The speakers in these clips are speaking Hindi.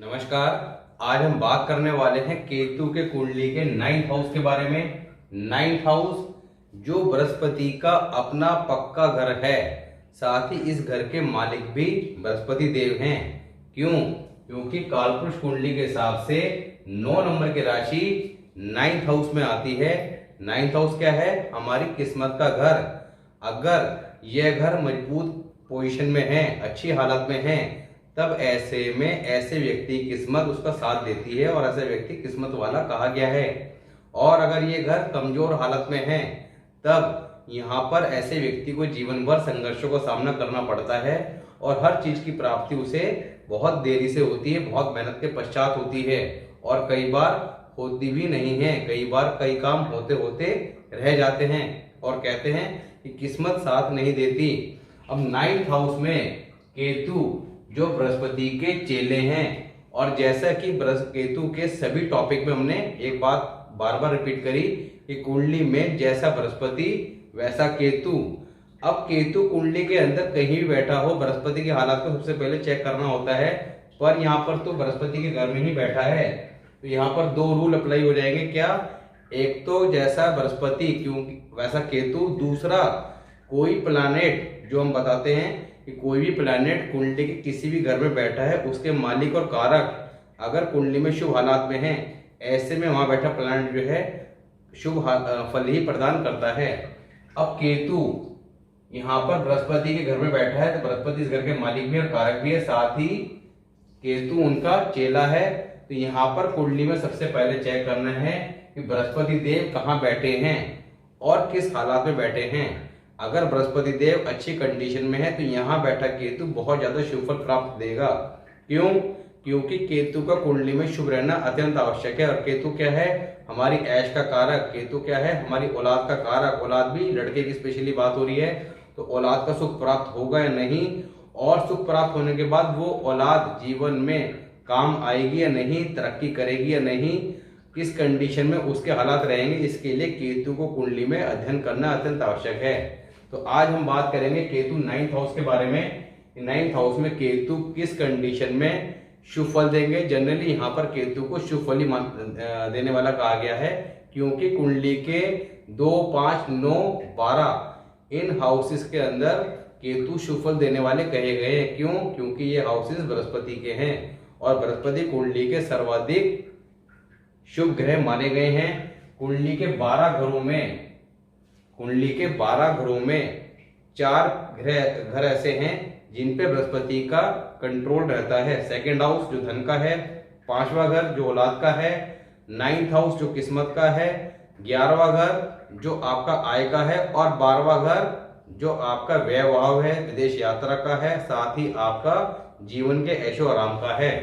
नमस्कार। आज हम बात करने वाले हैं केतु के कुंडली के 9th हाउस के बारे में। 9th हाउस जो बृहस्पति का अपना पक्का घर है, साथ ही इस घर के मालिक भी बृहस्पति देव हैं। क्यों? क्योंकि कालपुरुष कुंडली के हिसाब से 9 नंबर की राशि 9th हाउस में आती है। 9th हाउस क्या है? हमारी किस्मत का घर। अगर यह घर मजबूत पोजीशन में है, अच्छी हालत में है, तब ऐसे में ऐसे व्यक्ति की किस्मत उसका साथ देती है और ऐसे व्यक्ति किस्मत वाला कहा गया है। और अगर ये घर कमजोर हालत में है, तब यहाँ पर ऐसे व्यक्ति को जीवन भर संघर्षों का सामना करना पड़ता है और हर चीज की प्राप्ति उसे बहुत देरी से होती है, बहुत मेहनत के पश्चात होती है और कई बार होती भी नहीं है। कई बार कई काम होते होते रह जाते हैं और कहते हैं कि किस्मत साथ नहीं देती। अब 9th हाउस में केतु जो बृहस्पति के चेले हैं, और जैसा कि केतु के सभी टॉपिक में हमने एक बात बार बार रिपीट करी कि कुंडली में जैसा बृहस्पति वैसा केतु। अब केतु कुंडली के अंदर कहीं भी बैठा हो, बृहस्पति के हालात को सबसे पहले चेक करना होता है। पर यहाँ पर तो बृहस्पति के घर में ही बैठा है, तो यहाँ पर 2 रूल अप्लाई हो जाएंगे। क्या? एक तो जैसा बृहस्पति क्योंकि वैसा केतु, दूसरा कोई प्लैनेट जो हम बताते हैं कि कोई भी प्लैनेट कुंडली के किसी भी घर में बैठा है, उसके मालिक और कारक अगर कुंडली में शुभ हालात में है, ऐसे में वहां बैठा प्लैनेट जो है शुभ फल ही प्रदान करता है। अब केतु यहाँ पर बृहस्पति के घर में बैठा है, तो बृहस्पति इस घर के मालिक भी और कारक भी है, साथ ही केतु उनका चेला है। तो यहाँ पर कुंडली में सबसे पहले चेक करना है कि बृहस्पति देव कहाँ बैठे हैं और किस हालात में बैठे हैं। अगर बृहस्पति देव अच्छी कंडीशन में है, तो यहाँ बैठा केतु बहुत ज्यादा शुभ फल प्राप्त देगा। क्यों? क्योंकि केतु का कुंडली में शुभ रहना अत्यंत आवश्यक है। और केतु क्या है? हमारी ऐश का कारक। केतु क्या है? हमारी औलाद का कारक। औलाद भी लड़के की स्पेशली बात हो रही है, तो औलाद का सुख प्राप्त होगा या नहीं, और सुख प्राप्त होने के बाद वो औलाद जीवन में काम आएगी या नहीं, तरक्की करेगी या नहीं, किस कंडीशन में उसके हालात रहेंगे, इसके लिए केतु को कुंडली में अध्ययन करना अत्यंत आवश्यक है। तो आज हम बात करेंगे केतु 9th हाउस के बारे में। 9th हाउस में केतु किस कंडीशन में शुभ फल देंगे। जनरली यहाँ पर केतु को शुभ फल ही देने वाला कहा गया है, क्योंकि कुंडली के 2, 5, 9, 12 इन हाउसेस के अंदर केतु शुभ फल देने वाले कहे गए हैं। क्यों? क्योंकि ये हाउसेस बृहस्पति के हैं और बृहस्पति कुंडली के सर्वाधिक शुभ ग्रह माने गए हैं। कुंडली के 12 घरों में 4 घर ऐसे हैं जिन पे बृहस्पति का कंट्रोल रहता है। 2nd हाउस जो धन का है, 5वां घर जो औलाद का है, 9th हाउस जो किस्मत का है, 11वां घर जो आपका आय का है, और 12वां घर जो आपका वैभव है, विदेश यात्रा का है, साथ ही आपका जीवन के ऐशो आराम का है।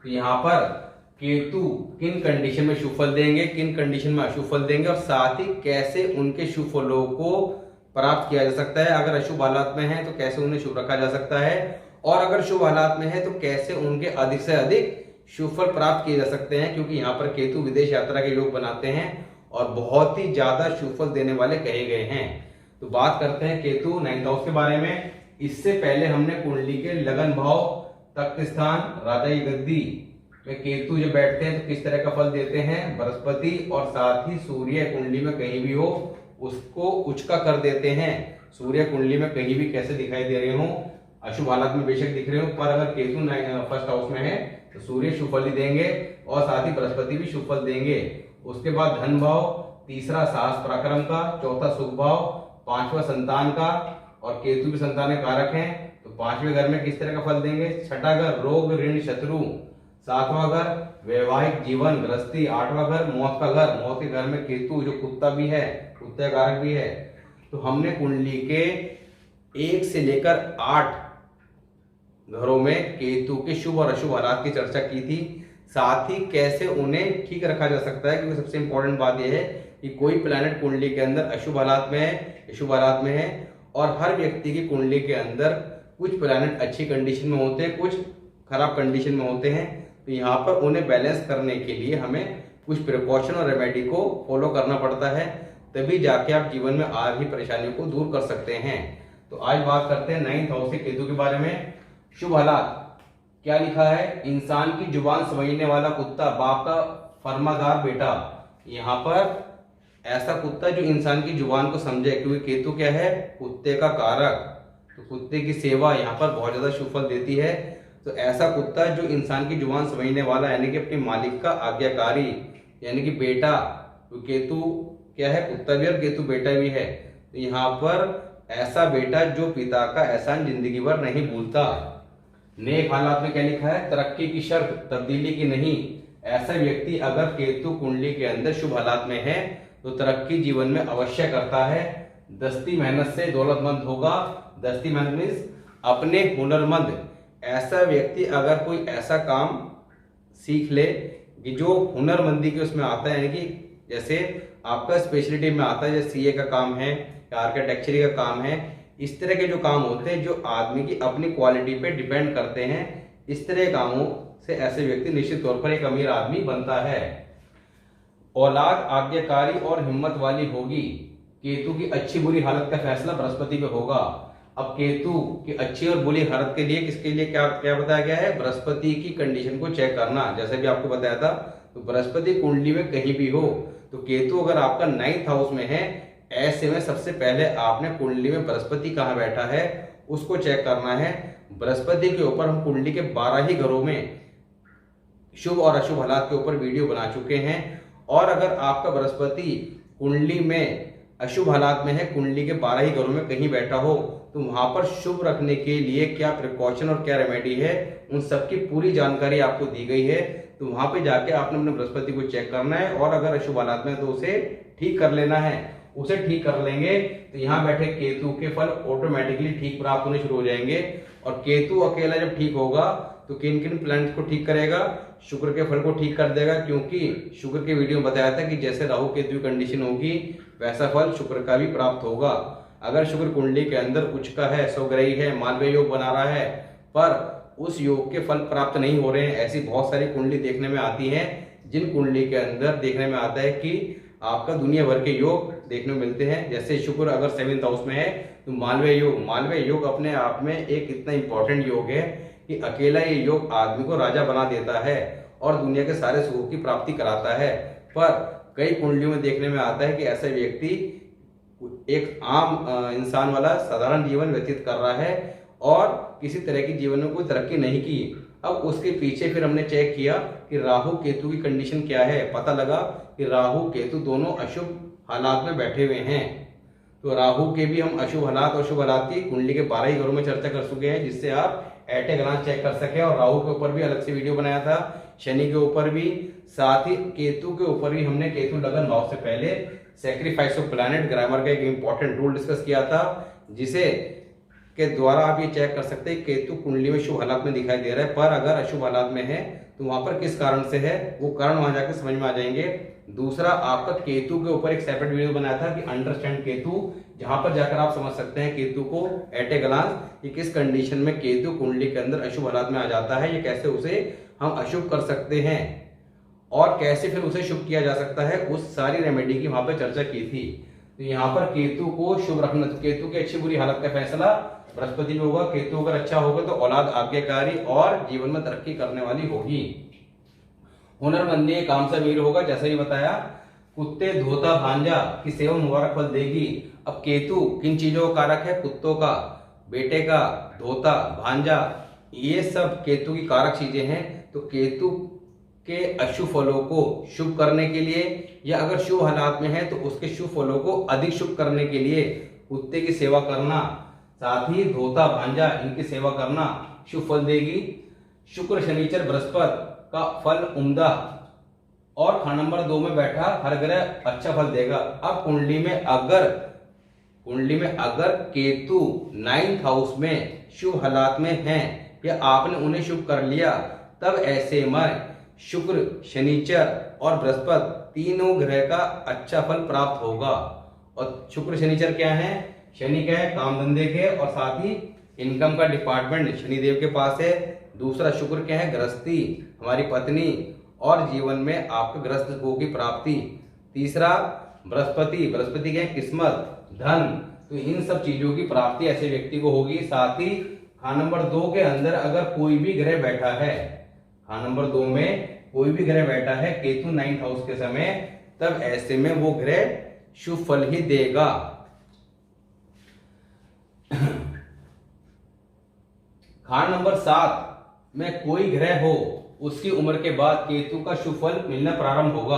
तो यहाँ पर केतु किन कंडीशन में शुभ फल देंगे, किन कंडीशन में अशुभ फल देंगे, और साथ ही कैसे उनके शुभ फलों को प्राप्त किया जा सकता है। अगर अशुभ हालात में है तो कैसे उन्हें शुभ रखा जा सकता है, और अगर शुभ हालात में है तो कैसे उनके अधिक से अधिक शुभ फल प्राप्त किए जा सकते हैं। क्योंकि यहाँ पर केतु विदेश यात्रा के योग बनाते हैं और बहुत ही ज्यादा शुभ फल देने वाले कहे गए हैं। तो बात करते हैं केतु 9th हाउस के बारे में। इससे पहले हमने कुंडली के लगन भाव, तख्त स्थान, राजा की गद्दी में केतु जो बैठते हैं तो किस तरह का फल देते हैं। बृहस्पति और साथ ही सूर्य कुंडली में कहीं भी हो उसको उचका कर देते हैं। सूर्य कुंडली में कहीं भी कैसे दिखाई दे रहे हो, अशुभ हालत में बेशक दिख रहे हो, पर अगर केतु 1st हाउस में है तो सूर्य शुभ फल ही देंगे और साथ ही बृहस्पति भी शुभ फल देंगे। उसके बाद धन भाव, 3रा साहस पराक्रम का, 4था सुख भाव, 5वां संतान का, और केतु भी संतान के कारक हैं, तो 5वें घर में किस तरह का फल देंगे। 6ठा घर रोग ऋण शत्रु, 7वां घर वैवाहिक जीवन गृहस्थी, 8वां घर मौत का घर। मौत के घर में केतु जो कुत्ता भी है, कुत्ते कारक भी है। तो हमने कुंडली के 1 से लेकर 8 घरों में केतु के शुभ और अशुभ हालात की चर्चा की थी, साथ ही कैसे उन्हें ठीक रखा जा सकता है। क्योंकि सबसे इंपॉर्टेंट बात यह है कि कोई प्लैनेट कुंडली के अंदर अशुभ हालात में है, शुभ हालात में है, और हर व्यक्ति की कुंडली के अंदर कुछ प्लैनेट अच्छी कंडीशन में होते हैं, कुछ खराब कंडीशन में होते हैं। तो यहाँ पर उन्हें बैलेंस करने के लिए हमें कुछ प्रिकॉशन और रेमेडी को फॉलो करना पड़ता है, तभी जाके आप जीवन में आ रही परेशानियों को दूर कर सकते हैं। तो आज बात करते हैं 9th हाउस के केतु के बारे में। शुभ हालात क्या लिखा है, इंसान की जुबान समझने वाला कुत्ता, बाप का फरमादार बेटा। यहाँ पर ऐसा कुत्ता जो इंसान की जुबान को समझे, क्योंकि केतु क्या है, कुत्ते का कारक, तो कुत्ते की सेवा यहाँ पर बहुत ज्यादा शुभ फल देती है। तो ऐसा कुत्ता जो इंसान की जुबान समझने वाला, यानी कि अपने मालिक का आज्ञाकारी, यानी कि बेटा, तो केतु क्या है, कुत्ता भी और केतु बेटा भी है। तो यहाँ पर ऐसा बेटा जो पिता का एहसान जिंदगी भर नहीं भूलता। नेक हालात में क्या लिखा है, तरक्की की शर्त तब्दीली की नहीं। ऐसा व्यक्ति अगर केतु कुंडली के अंदर शुभ हालात में है तो तरक्की जीवन में अवश्य करता है। दस्ती मेहनत से दौलतमंद होगा। दस्ती मेहनत मीन्स अपने हुनरमंद। ऐसा व्यक्ति अगर कोई ऐसा काम सीख ले कि जो हुनरमंदी के उसमें आता है, यानी कि जैसे आपका स्पेशलिटी में आता है, जैसे सीए का काम है या आर्किटेक्चर का काम है, इस तरह के जो काम होते हैं जो आदमी की अपनी क्वालिटी पे डिपेंड करते हैं, इस तरह के कामों से ऐसे व्यक्ति निश्चित तौर पर एक अमीर आदमी बनता है। औलाद आज्ञाकारी और हिम्मत वाली होगी। केतु की अच्छी बुरी हालत का फैसला बृहस्पति पे होगा। अब केतु की अच्छी और बुरी हालत के लिए किसके लिए क्या क्या बताया गया है, बृहस्पति की कंडीशन को चेक करना। जैसे भी आपको बताया था, तो बृहस्पति कुंडली में कहीं भी हो, तो केतु अगर आपका 9th हाउस में है, ऐसे में सबसे पहले आपने कुंडली में बृहस्पति कहाँ बैठा है उसको चेक करना है। बृहस्पति के ऊपर हम कुंडली के 12 ही घरों में शुभ और अशुभ हालात के ऊपर वीडियो बना चुके हैं। और अगर आपका बृहस्पति कुंडली में अशुभ हालात में है, कुंडली के 12 ही घरों में कहीं बैठा हो, तो वहां पर शुभ रखने के लिए क्या प्रिकॉशन और क्या रेमेडी है, उन सबकी पूरी जानकारी आपको दी गई है। तो वहां पे जाके आपने अपने बृहस्पति को चेक करना है और अगर अशुभ हालात में तो उसे ठीक कर लेना है। उसे ठीक कर लेंगे तो यहाँ बैठे केतु के फल ऑटोमेटिकली ठीक प्राप्त होने शुरू हो जाएंगे। और केतु अकेला जब ठीक होगा तो किन किन प्लैनेट्स को ठीक करेगा, शुक्र के फल को ठीक कर देगा, क्योंकि शुक्र के वीडियो में बताया था कि जैसे राहु केतु की कंडीशन होगी वैसा फल शुक्र का भी प्राप्त होगा। अगर शुक्र कुंडली के अंदर उच्च का है, स्वग्रही है, मालवीय योग बना रहा है, पर उस योग के फल प्राप्त नहीं हो रहे हैं, ऐसी बहुत सारी कुंडली देखने में आती है, जिन कुंडली के अंदर देखने में आता है कि आपका दुनिया भर के योग देखने को मिलते हैं। जैसे शुक्र अगर 7th हाउस में है तो मालवीय योग अपने आप में एक इतना इंपॉर्टेंट योग है कि अकेला ये योग आदमी को राजा बना देता है और दुनिया के सारे सुखों की प्राप्ति कराता है। पर कई कुंडलियों में देखने में आता है कि ऐसा व्यक्ति एक आम इंसान वाला साधारण जीवन व्यतीत कर रहा है और किसी तरह की जीवन में कोई तरक्की नहीं की। अब उसके पीछे फिर हमने चेक किया कि राहु केतु की कंडीशन क्या है। पता लगा कि राहु केतु दोनों अशुभ हालात में बैठे हुए हैं। तो राहु के भी हम अशुभ हालात और शुभ हालात की कुंडली के 12 ही घरों में चर्चा कर चुके हैं, जिससे आप एट ए ग्लांस चेक कर सके। और राहु के ऊपर भी अलग से वीडियो बनाया था, शनि के ऊपर भी, साथ ही केतु के ऊपर भी हमने केतु लगन भाव से पहले सैक्रिफाइस ऑफ प्लैनेट ग्रामर का एक इंपॉर्टेंट रूल डिस्कस किया था, जिसे के द्वारा आप ये चेक कर सकते हैं केतु कुंडली में शुभ हालात में दिखाई दे रहा है, पर अगर अशुभ हालात में है तो वहां पर किस कारण से है, वो कारण वहां जाकर समझ में आ जाएंगे। दूसरा, आपका केतु के ऊपर एक सेपरेट वीडियो बनाया था कि अंडरस्टैंड केतु, जहां पर जाकर आप समझ सकते हैं केतु को एट ए ग्लांस कि किस कंडीशन में केतु कुंडली के अंदर अशुभ हालात में आ जाता है, ये कैसे उसे हम अशुभ कर सकते हैं और कैसे फिर उसे शुभ किया जा सकता है, उस सारी रेमेडी की वहां पर चर्चा की थी। तो यहाँ पर केतु को शुभ रखना, तो केतु की अच्छी बुरी हालत का फैसला बृहस्पति में होगा। केतु अगर अच्छा होगा तो औलाद आज्ञाकारी और जीवन में तरक्की करने वाली होगी। हुनरमंदी काम से अमीर होगा, जैसे ही बताया। कुत्ते धोता भांजा की सेवा मुबारक फल देगी। अब केतु किन चीजों का कारक है, कुत्तों का, बेटे का, धोता, भांजा, ये सब केतु की कारक चीजें हैं। तो केतु के अशुभ फलों को शुभ करने के लिए या अगर शुभ हालात में है तो उसके शुभ फलों को अधिक शुभ करने के लिए कुत्ते की सेवा करना, साथ ही धोता भांजा इनकी सेवा करना शुभ फल देगी। शुक्र शनिचर बृहस्पति का फल उम्दा और खाना नंबर 2 में बैठा हर ग्रह अच्छा फल देगा। अब कुंडली में अगर केतु 9th हाउस में शुभ हालात में हैं या आपने उन्हें शुभ कर लिया, तब ऐसे में शुक्र शनिचर और बृहस्पति तीनों ग्रह का अच्छा फल प्राप्त होगा। और शुक्र शनिचर क्या है, शनि क्या है, काम धंधे के और साथ ही इनकम का डिपार्टमेंट शनिदेव के पास है। दूसरा शुक्र क्या है, गृहस्थी, हमारी पत्नी और जीवन में आपके गृहस्थ सुखों की प्राप्ति। तीसरा बृहस्पति क्या है, किस्मत, धन, तो इन सब चीजों की प्राप्ति ऐसे व्यक्ति को होगी। साथ ही खान नंबर 2 के अंदर अगर कोई भी ग्रह बैठा है, खान नंबर 2 में कोई भी ग्रह बैठा है केतु 9th हाउस के समय, तब ऐसे में वो ग्रह शुभ फल ही देगा। खान नंबर 7 में कोई ग्रह हो, उसकी उम्र के बाद केतु का शुभ फल मिलना प्रारंभ होगा।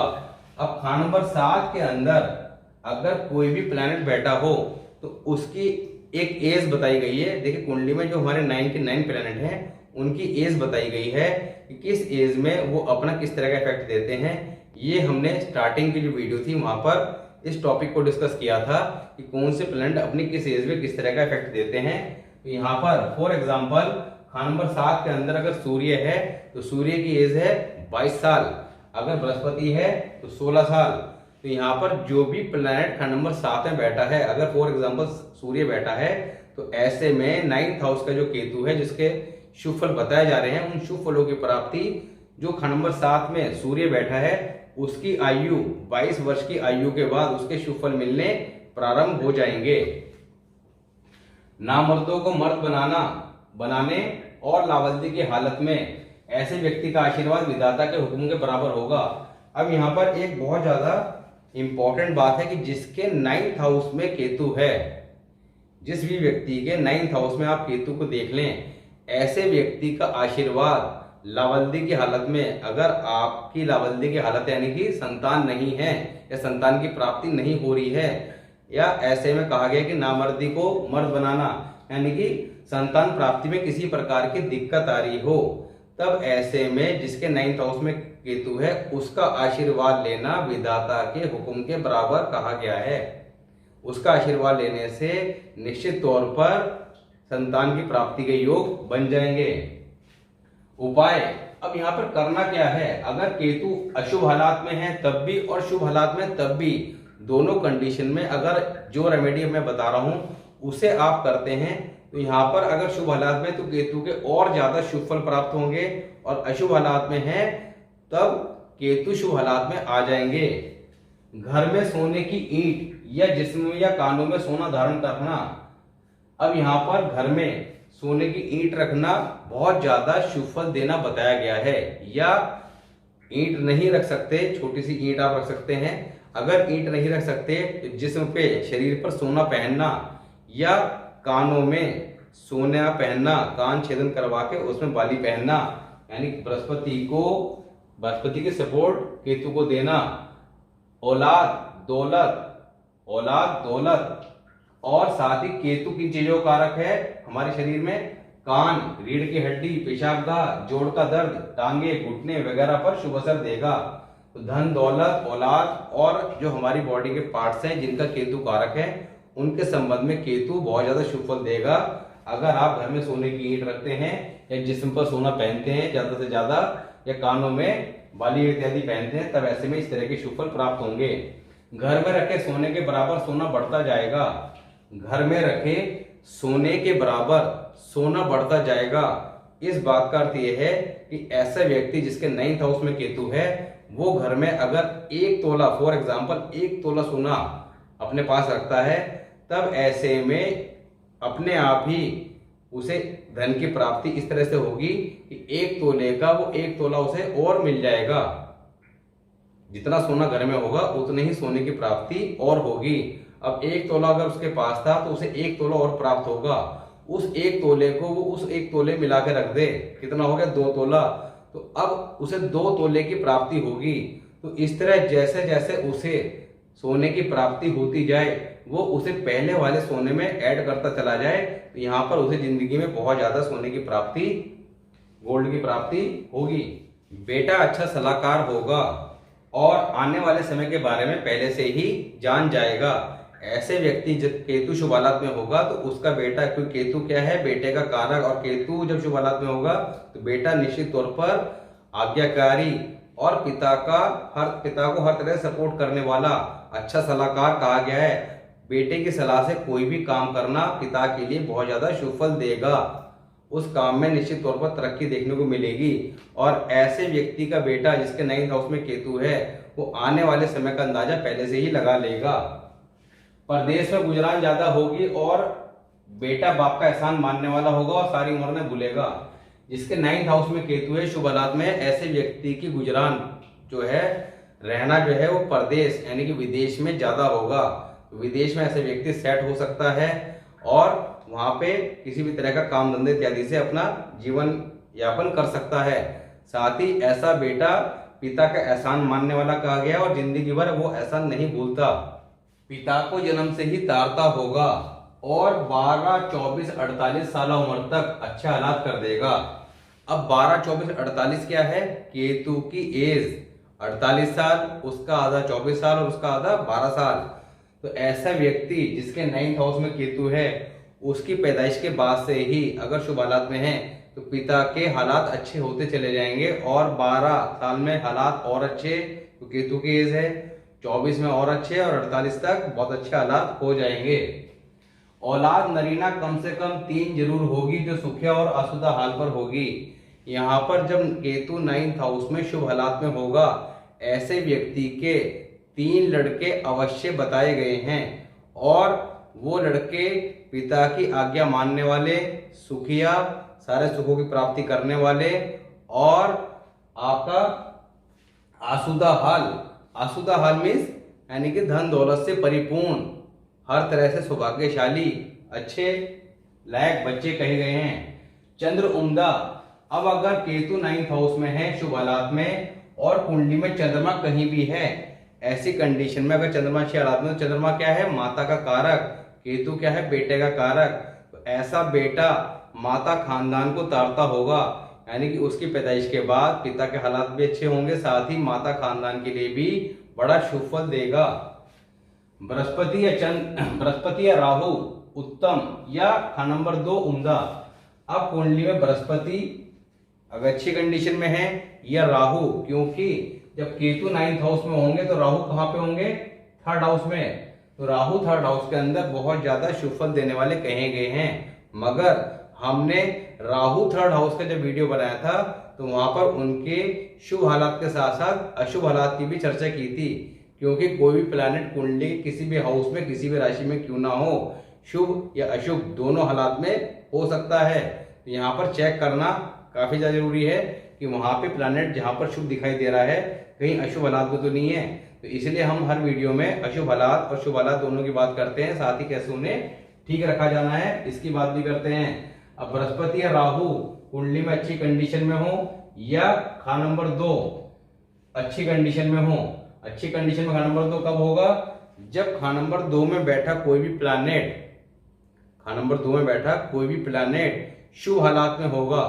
अब खान नंबर 7 के अंदर अगर कोई भी प्लैनेट बैठा हो तो उसकी एक एज बताई गई है। देखिए कुंडली में जो हमारे 9 के 9 प्लैनेट हैं उनकी एज बताई गई है कि किस एज में वो अपना किस तरह का इफेक्ट देते हैं। ये हमने स्टार्टिंग की जो वीडियो थी वहां पर इस टॉपिक को डिस्कस किया था कि कौन से प्लैनेट अपनी किस एज में किस तरह का इफेक्ट देते हैं। तो यहाँ पर फॉर एग्जाम्पल खान नंबर 7 के अंदर अगर सूर्य है तो सूर्य की एज है 22 साल, अगर बृहस्पति है तो 16 साल। तो यहाँ पर जो भी प्लैनेट खान नंबर 7 में बैठा है, अगर फॉर एग्जाम्पल सूर्य बैठा है तो ऐसे में 9th हाउस का जो केतु है जिसके शुभ फल बताए जा रहे हैं, उन शुभ फलों की प्राप्ति जो खान नंबर 7 में सूर्य बैठा है उसकी आयु 22 वर्ष की आयु के बाद उसके शुभ फल मिलने प्रारंभ हो जाएंगे। नामर्दों को मर्द बनाने और लावल्दी की हालत में ऐसे व्यक्ति का आशीर्वाद विधाता के हुक्म के बराबर होगा। अब यहाँ पर एक बहुत ज्यादा इंपॉर्टेंट बात है कि जिसके 9th हाउस में केतु है, जिस भी व्यक्ति के 9th हाउस में आप केतु को देख लें, ऐसे व्यक्ति का आशीर्वाद लावल्दी की हालत में, अगर आपकी लावल्दी की हालत यानी कि संतान नहीं है या संतान की प्राप्ति नहीं हो रही है, या ऐसे में कहा गया कि नामर्दी को मर्द बनाना यानी कि संतान प्राप्ति में किसी प्रकार की दिक्कत आ रही हो, तब ऐसे में जिसके 9th हाउस में केतु है उसका आशीर्वाद लेना विधाता के हुक्म के बराबर कहा गया है। उसका आशीर्वाद लेने से निश्चित तौर पर संतान की प्राप्ति के योग बन जाएंगे। उपाय, अब यहाँ पर करना क्या है, अगर केतु अशुभ हालात में है तब भी और शुभ हालात में तब भी, दोनों कंडीशन में अगर जो रेमेडी मैं बता रहा हूं उसे आप करते हैं तो यहाँ पर अगर शुभ हालात में तो केतु के और ज्यादा शुभ फल प्राप्त होंगे, और अशुभ हालात में है तब केतु शुभ हालात में आ जाएंगे। घर में सोने की ईंट या जिस्म या कानों में सोना धारण करना, अब यहाँ पर घर में सोने की ईंट रखना बहुत ज्यादा शुभ फल देना बताया गया है। या ईंट नहीं रख सकते, छोटी सी ईंट आप रख सकते हैं। अगर ईंट नहीं रख सकते तो जिस्म पे शरीर पर सोना पहनना या कानों में सोना पहनना, कान छेदन करवा के उसमें बाली पहनना, यानी बृहस्पति के सपोर्ट केतु को देना। औलाद दौलत और साथ ही केतु की चीजों कारक है हमारे शरीर में, कान, रीढ़ की हड्डी, पेशाब गाह, जोड़ का दर्द, टांगे, घुटने वगैरह पर शुभ असर देगा। तो धन, दौलत, औलाद और जो हमारी बॉडी के पार्ट्स हैं जिनका केतु कारक है उनके संबंध में केतु बहुत ज्यादा शुभ फल देगा। अगर आप घर में सोने की ईंट रखते हैं या जिस्म पर सोना पहनते हैं ज्यादा से ज्यादा, या कानों में बाली इत्यादि पहनते हैं, तब ऐसे में इस तरह के शुभ फल प्राप्त होंगे। घर में रखे सोने के बराबर सोना बढ़ता जाएगा, घर में रखे सोने के बराबर सोना बढ़ता जाएगा। इस बात का अर्थ यह है कि ऐसा व्यक्ति जिसके 9th हाउस में केतु है वो घर में अगर 1 तोला, फॉर एग्जाम्पल 1 तोला सोना अपने पास रखता है, तब ऐसे में अपने आप ही उसे धन की प्राप्ति इस तरह से होगी कि 1 तोले का वो 1 तोला उसे और मिल जाएगा। जितना सोना घर में होगा उतनी ही सोने की प्राप्ति और होगी। अब 1 तोला अगर उसके पास था तो उसे 1 तोला और प्राप्त होगा। उस 1 तोले को वो उस 1 तोले मिला के रख दे, कितना हो गया 2 तोला, तो अब उसे 2 तोले की प्राप्ति होगी। तो इस तरह जैसे जैसे उसे सोने की प्राप्ति होती जाए वो उसे पहले वाले सोने में ऐड करता चला जाए, तो यहाँ पर उसे जिंदगी में बहुत ज्यादा सोने की प्राप्ति, गोल्ड की प्राप्ति होगी। बेटा अच्छा सलाहकार होगा और आने वाले समय के बारे में पहले से ही जान जाएगा। ऐसे व्यक्ति जब केतु शुभ हालात में होगा तो उसका बेटा, क्योंकि केतु क्या है बेटे का कारक, और केतु जब शुभ हालात में होगा तो बेटा निश्चित तौर पर आज्ञाकारी और पिता को हर तरह सपोर्ट करने वाला अच्छा सलाहकार कहा गया है। बेटे की सलाह से कोई भी काम करना पिता के लिए बहुत ज्यादा शुभ फल देगा, उस काम में निश्चित तौर पर तरक्की देखने को मिलेगी। और ऐसे व्यक्ति का बेटा जिसके 9th हाउस में केतु है वो आने वाले समय का अंदाजा पहले से ही लगा लेगा। परदेश में गुजरान ज्यादा होगी और बेटा बाप का एहसान मानने वाला होगा और सारी उम्र में भूलेगा। जिसके 9th हाउस में केतु है, शुभ हालात में, ऐसे व्यक्ति की गुजरान जो है, रहना जो है वो परदेश यानी कि विदेश में ज्यादा होगा। विदेश में ऐसे व्यक्ति सेट हो सकता है और वहां पे किसी भी तरह का काम धंधे इत्यादि से अपना जीवन यापन कर सकता है। साथ ही ऐसा बेटा पिता का एहसान मानने वाला कहा गया और जिंदगी भर वो एहसान नहीं भूलता। पिता को जन्म से ही तारता होगा और 12, 24, 48 साल उम्र तक अच्छे हालात कर देगा। अब 12, 24, 48 क्या है? केतु की एज 48 साल, उसका आधा 24 साल और उसका आधा 12 साल। तो ऐसा व्यक्ति जिसके 9th हाउस में केतु है, उसकी पैदाइश के बाद से ही अगर शुभ हालात में है तो पिता के हालात अच्छे होते चले जाएंगे और 12 साल में हालात और अच्छे, तो केतु की एज है, 24 में और अच्छे और 48 तक बहुत अच्छे हालात हो जाएंगे। औलाद नरीना कम से कम 3 जरूर होगी जो सुखिया और अशुद्ध हाल पर होगी। यहाँ पर जब केतु 9th हाउस में शुभ हालात में होगा, ऐसे व्यक्ति के 3 लड़के अवश्य बताए गए हैं और वो लड़के पिता की आज्ञा मानने वाले, सुखिया, सारे सुखों की प्राप्ति करने वाले और आपका आसुदा हाल मीन्स यानी कि धन दौलत से परिपूर्ण, हर तरह से सौभाग्यशाली, अच्छे लायक बच्चे कहे गए हैं। चंद्र उम्दा। अब अगर केतु 9th हाउस में है शुभ हालात में और कुंडली में चंद्रमा कहीं भी है, ऐसी कंडीशन में अगर चंद्रमा अच्छे हालात में, तो चंद्रमा क्या है? माता का कारक। केतु क्या है? बेटे का कारक। तो ऐसा बेटा माता खानदान को तारता होगा, यानी कि उसकी पैदाइश के बाद पिता के हालात भी अच्छे होंगे, साथ ही माता खानदान के लिए भी बड़ा शुभ फल देगा। बृहस्पति या राहु उत्तम या खाना नंबर 2 उम्दा। अब कुंडली में बृहस्पति अगर अच्छी कंडीशन में है या राहु, क्योंकि जब केतु 9th हाउस में होंगे तो राहु कहाँ पे होंगे? 3rd हाउस में। तो राहु 3rd हाउस के अंदर बहुत ज्यादा शुभ फल देने वाले कहे गए हैं। मगर हमने राहु 3rd हाउस का जब वीडियो बनाया था तो वहां पर उनके शुभ हालात के साथ साथ अशुभ हालात की भी चर्चा की थी, क्योंकि कोई भी प्लैनेट कुंडली किसी भी हाउस में, किसी भी राशि में क्यों ना हो, शुभ या अशुभ दोनों हालात में हो सकता है। तो यहाँ पर चेक करना काफी ज्यादा जरूरी है कि वहां पे प्लैनेट जहां पर शुभ दिखाई दे रहा है कहीं अशुभ हालात में तो नहीं है। तो इसलिए हम हर वीडियो में अशुभ हालात और शुभ हालात दोनों की बात करते हैं, साथ ही कैसे उन्हें ठीक रखा जाना है इसकी बात भी करते हैं। अब बृहस्पति या राहु कुंडली में अच्छी कंडीशन में हो या खाना नंबर 2 अच्छी कंडीशन में हो। अच्छी कंडीशन में खाना नंबर 2 कब होगा? जब खाना नंबर 2 में बैठा कोई भी प्लैनेट, खाना नंबर 2 में बैठा कोई भी प्लैनेट शुभ हालात में होगा।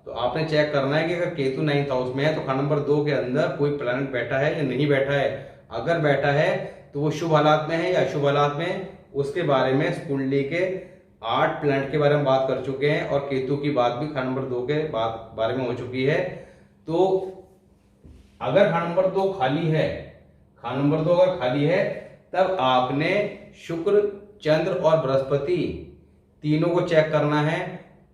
तो आपने चेक करना है कि अगर केतु 9th हाउस में है तो खाना नंबर 2 के अंदर कोई प्लैनेट बैठा है या नहीं बैठा है। अगर बैठा है तो वो शुभ हालात में है या अशुभ हालात में, उसके बारे में इस कुंडली के 8 प्लैनेट के बारे में बात कर चुके हैं और केतु की बात भी खाना नंबर 2 के बारे में हो चुकी है। तो अगर खाना नंबर 2 खाली है, खाना नंबर 2 अगर खाली है, तब आपने शुक्र, चंद्र और बृहस्पति तीनों को चेक करना है।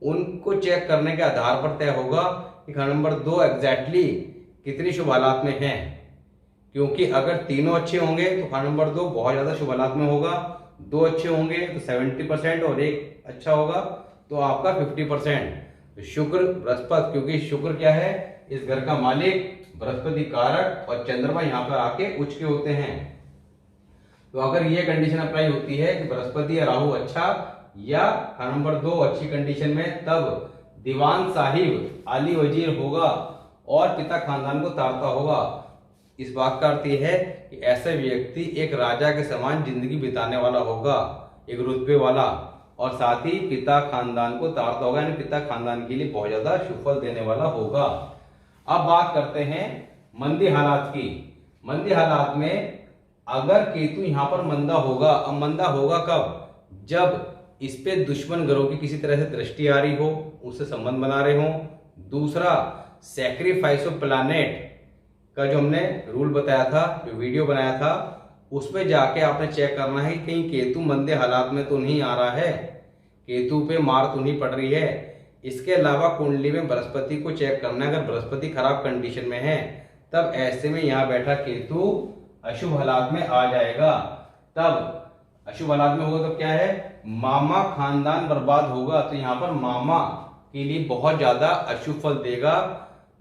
उनको चेक करने के आधार पर तय होगा कि खाना नंबर 2 एग्जैक्टली कितनी शुभ हालात में है, क्योंकि अगर तीनों अच्छे होंगे तो खाना नंबर 2 बहुत ज्यादा शुभ हालात में होगा, 2 अच्छे होंगे तो 70% और 1 अच्छा होगा तो आपका 50%। तो शुक्र बृहस्पति, क्योंकि शुक्र क्या है? इस घर का मालिक, बृहस्पति कारक और चंद्रमा यहाँ पर आके उच्च के होते हैं। तो अगर ये कंडीशन अप्लाई होती है कि बृहस्पति या राहु अच्छा या खाना नंबर 2 अच्छी कंडीशन में, तब दीवान साहिब आली वजीर होगा और पिता खानदान को तारता होगा। इस बात का अर्थ यह है कि ऐसा व्यक्ति एक राजा के समान जिंदगी बिताने वाला होगा, एक रुतबे वाला, और साथ ही पिता खानदान को तारता होगा, यानी पिता खानदान के लिए बहुत ज्यादा शुभ फल देने वाला होगा। अब बात करते हैं मंदी हालात की। मंदी हालात में अगर केतु यहाँ पर मंदा होगा, अब मंदा होगा कब? जब इस पे दुश्मन ग्रहों की किसी तरह से दृष्टि आ रही हो, उससे संबंध बना रहे हो। दूसरा, सैक्रिफाइस ऑफ प्लैनेट का जो हमने रूल बताया था, जो वीडियो बनाया था, उसमें जाके आपने चेक करना है कि कहीं केतु मंदे हालात में तो नहीं आ रहा है, केतु पे मार तो नहीं पड़ रही है। इसके अलावा कुंडली में बृहस्पति को चेक करना है, अगर बृहस्पति खराब कंडीशन में है तब ऐसे में यहाँ बैठा केतु अशुभ हालात में आ जाएगा। तब अशुभ हालात में होगा तो क्या है, मामा खानदान बर्बाद होगा। तो यहाँ पर मामा के लिए बहुत ज्यादा अशुभ फल देगा।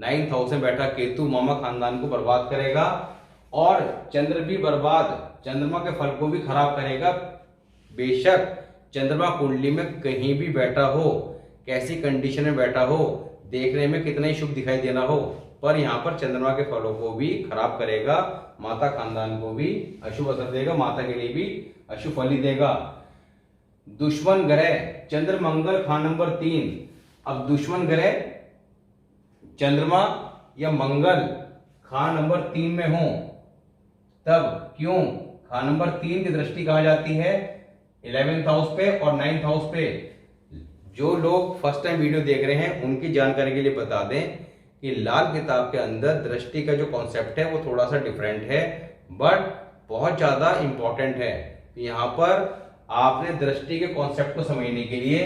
9th हाउस में बैठा केतु मामा खानदान को बर्बाद करेगा। और चंद्र भी बर्बाद, चंद्रमा के फल को भी खराब करेगा। बेशक चंद्रमा कुंडली में कहीं भी बैठा हो, कैसी कंडीशन में बैठा हो, देखने में कितना ही शुभ दिखाई देना हो, पर यहाँ पर चंद्रमा के फलों को भी खराब करेगा, माता खानदान को भी अशुभ असर देगा, माता के लिए भी अशुभ फल ही देगा। दुश्मन ग्रह चंद्र मंगल खान नंबर 3। अब दुश्मन ग्रह चंद्रमा या मंगल खान नंबर 3 में हो, तब क्यों खान नंबर 3 की दृष्टि कहा जाती है 11th हाउस पे और 9th हाउस पे। जो लोग फर्स्ट टाइम वीडियो देख रहे हैं उनकी जानकारी के लिए बता दें कि लाल किताब के अंदर दृष्टि का जो कॉन्सेप्ट है वो थोड़ा सा डिफरेंट है, बट बहुत ज्यादा इंपॉर्टेंट है। तो यहाँ पर आपने दृष्टि के कॉन्सेप्ट को समझने के लिए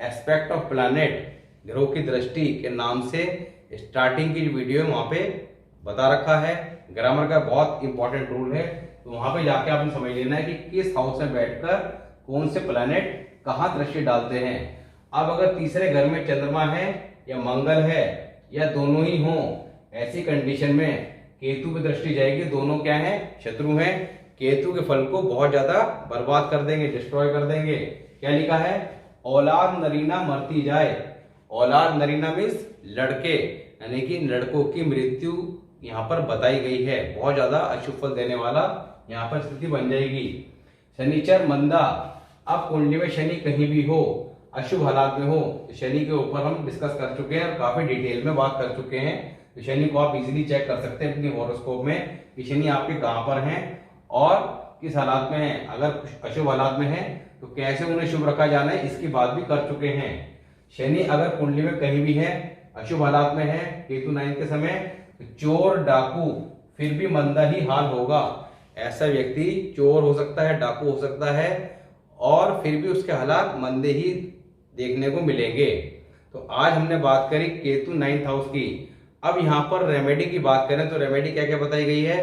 एस्पेक्ट ऑफ प्लैनेट, ग्रहों की दृष्टि के नाम से स्टार्टिंग की जो वीडियो है वहां पे बता रखा है। ग्रामर का बहुत इंपॉर्टेंट रूल है, तो वहां पे जाके आपने समझ लेना है कि किस हाउस में बैठकर कौन से प्लैनेट कहाँ दृष्टि डालते हैं। अब अगर तीसरे घर में चंद्रमा है या मंगल है या दोनों ही हो, ऐसी कंडीशन में केतु की दृष्टि जाएगी। दोनों क्या है, शत्रु हैं। केतु के फल को बहुत ज्यादा बर्बाद कर देंगे, डिस्ट्रॉय कर देंगे। क्या लिखा है, औलाद नरीना मरती जाए। औलाद नरीना मीन्स लड़के, यानी कि लड़कों की मृत्यु यहाँ पर बताई गई है। बहुत ज्यादा अशुभ फल देने वाला यहाँ पर स्थिति बन जाएगी। शनिचर मंदा, अब कुंडली में शनि कहीं भी हो, अशुभ हालात में हो, शनि के ऊपर हम डिस्कस कर चुके हैं और काफी डिटेल में बात कर चुके हैं। तो शनि को आप इजीली चेक कर सकते हैं अपनी हॉरोस्कोप में कि शनि आपके कहां पर हैं और किस हालात में हैं। अगर अशुभ हालात में हैं तो कैसे उन्हें शुभ रखा जाना है, इसकी बात भी कर चुके हैं। शनि अगर कुंडली में कहीं भी है, अशुभ हालात में है, केतु 9 के समय, तो चोर डाकू फिर भी मंदा ही हाल होगा। ऐसा व्यक्ति चोर हो सकता है, डाकू हो सकता है और फिर भी उसके हालात मंदे ही देखने को मिलेंगे। तो आज हमने बात करी केतु 9th हाउस की। अब यहाँ पर रेमेडी की बात करें तो रेमेडी क्या क्या बताई गई है।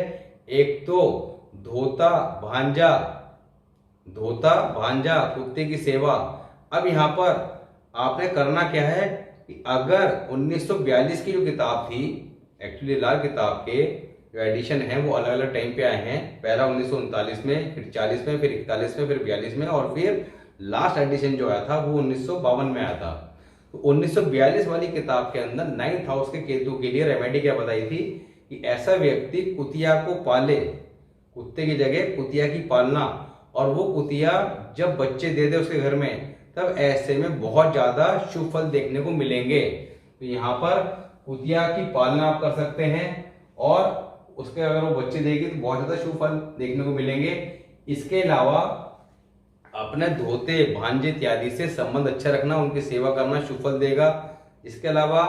एक तो धोता भांजा कुत्ते की सेवा। अब यहाँ पर आपने करना क्या है कि अगर 1942 की जो किताब थी, एक्चुअली लाल किताब के जो एडिशन है वो अलग अलग टाइम पे आए हैं। पहला 1939 में, फिर 40 में, फिर 41 में, फिर 42 में और फिर लास्ट एडिशन जो आया था वो 1952 में आया था। तो 1942 वाली किताब के अंदर 9th हाउस के केतु के लिए रेमेडी क्या बताई थी कि ऐसा व्यक्ति कुतिया को पाले, कुत्ते की जगह कुतिया की पालना, और वो कुतिया जब बच्चे दे दे उसके घर में, तब ऐसे में बहुत ज्यादा शुभ फल देखने को मिलेंगे। तो यहाँ पर कुतिया की पालना आप कर सकते हैं और उसके अगर वो बच्चे देगी तो बहुत ज्यादा शुभ फल देखने को मिलेंगे। इसके अलावा अपने धोते भांजे इत्यादि से संबंध अच्छा रखना, उनकी सेवा करना शुभ फल देगा। इसके अलावा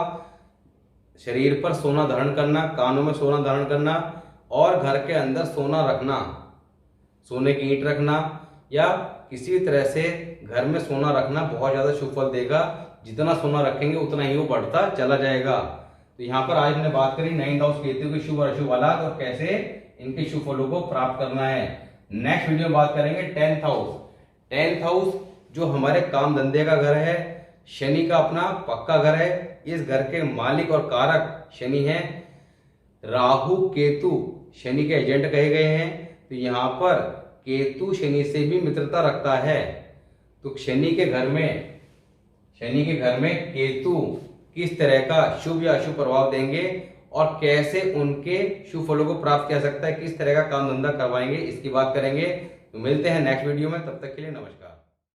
शरीर पर सोना धारण करना, कानों में सोना धारण करना और घर के अंदर सोना रखना, सोने की ईंट रखना या किसी तरह से घर में सोना रखना बहुत ज्यादा शुभ फल देगा। जितना सोना रखेंगे उतना ही वो बढ़ता चला जाएगा। तो यहाँ पर आज हमने बात करी 9th हाउस केतु के शुभ और अशुभ हालात और कैसे इनके शुभ फलों को प्राप्त करना है। नेक्स्ट वीडियो में बात करेंगे 10th हाउस। 10th हाउस जो हमारे काम धंधे का घर है, शनि का अपना पक्का घर है। इस घर के मालिक और कारक शनि है। राहु केतु शनि के एजेंट कहे गए हैं। तो यहाँ पर केतु शनि से भी मित्रता रखता है। तो शनि के घर में केतु किस तरह का शुभ या अशुभ प्रभाव देंगे और कैसे उनके शुभ फलों को प्राप्त किया सकता है, किस तरह का काम धंधा करवाएंगे, इसकी बात करेंगे। तो मिलते हैं नेक्स्ट वीडियो में, तब तक के लिए नमस्कार।